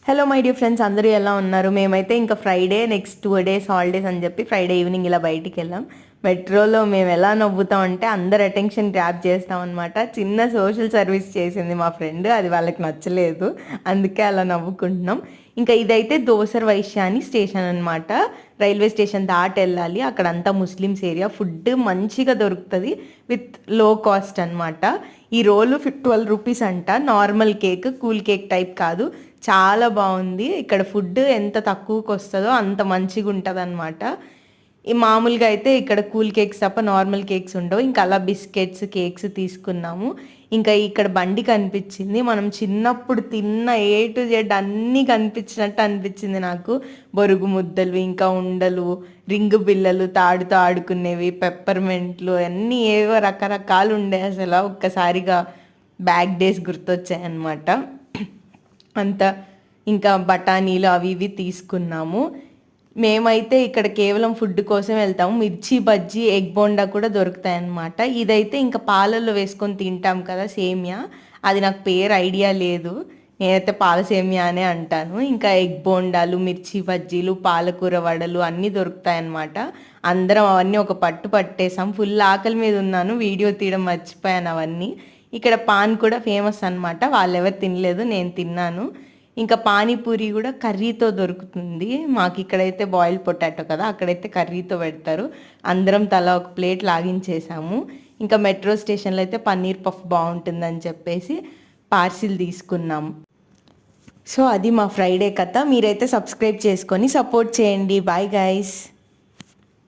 Hello my dear friends, అందరూ ఎలా ఉన్నారు? మేమైతే ఇంకా ఫ్రైడే నెక్స్ట్ 2 days హాలిడేస్ అని చెప్పి ఫ్రైడే ఈవినింగ్ ఇలా బయటికి వెళ్ళాం. మెట్రోలో మేము ఎలా నవ్వుతాం అంటే అందరు అటెన్షన్ గ్రాప్ చేస్తాం అనమాట. చిన్న సోషల్ సర్వీస్ చేసింది మా ఫ్రెండ్, అది వాళ్ళకి నచ్చలేదు, అందుకే అలా నవ్వుకుంటున్నాం. ఇంకా ఇదైతే దోసర్ వైశ్యాని స్టేషన్ అనమాట. రైల్వే స్టేషన్ దాటి వెళ్ళాలి. అక్కడంతా ముస్లిమ్స్ ఏరియా. ఫుడ్ మంచిగా దొరుకుతుంది విత్ లో కాస్ట్ అనమాట. ఈ రోలు 12 రూపీస్ అంట. Normal cake, cool cake type కాదు, చాలా బాగుంది. ఇక్కడ ఫుడ్ ఎంత తక్కువకి వస్తుందో అంత మంచిగా ఉంటుంది అనమాట. ఈ మామూలుగా అయితే ఇక్కడ కూల్ కేక్స్ తప్ప నార్మల్ కేక్స్ ఉండవు. ఇంకా అలా బిస్కెట్స్, కేక్స్ తీసుకున్నాము. ఇంకా ఇక్కడ బండి కనిపించింది. మనం చిన్నప్పుడు తిన్న A to Z అన్నీ కనిపించినట్టు అనిపించింది నాకు. బొరుగు ముద్దలు, ఇంకా ఉండలు, రింగు బిల్లలు, తాడుతో ఆడుకునేవి, పెప్పర్మెంట్లు అన్నీ ఏవో రకరకాలు ఉండే. అసలు ఒక్కసారిగా బ్యాక్ డేస్ గుర్తొచ్చాయి అన్నమాట. అంత ఇంకా బఠానీలు అవి ఇవి తీసుకున్నాము. మేమైతే ఇక్కడ కేవలం ఫుడ్ కోసం వెళ్తాము. మిర్చి బజ్జీ, ఎగ్ బోండా కూడా దొరుకుతాయి అన్నమాట. ఇదైతే ఇంకా పాలల్లో వేసుకొని తింటాం కదా, సేమియా. అది నాకు పేరు ఐడియా లేదు, నేనైతే పాల సేమియా అనే అంటాను. ఇంకా ఎగ్ బోండాలు, మిర్చి బజ్జీలు, పాలకూర వడలు అన్నీ దొరుకుతాయి అన్నమాట. అందరం అవన్నీ ఒక పట్టు పట్టేసాం. ఫుల్ ఆకలి మీద ఉన్నాను, వీడియో తీయడం మర్చిపోయాను అవన్నీ. ఇక్కడ పాన్ కూడా ఫేమస్ అనమాట. వాళ్ళెవరు తినలేదు, నేను తిన్నాను. ఇంకా పానీపూరి కూడా కర్రీతో దొరుకుతుంది. మాకు ఇక్కడైతే బాయిల్ పొటాటో కదా, అక్కడైతే కర్రీతో పెడతారు. అందరం తలా ఒక ప్లేట్ లాగించేసాము. ఇంకా మెట్రో స్టేషన్లో అయితే పన్నీర్ పఫ్ బాగుంటుందని చెప్పేసి పార్సిల్ తీసుకున్నాము. సో అది మా ఫ్రైడే కథ. మీరైతే సబ్స్క్రైబ్ చేసుకొని సపోర్ట్ చేయండి. Bye guys.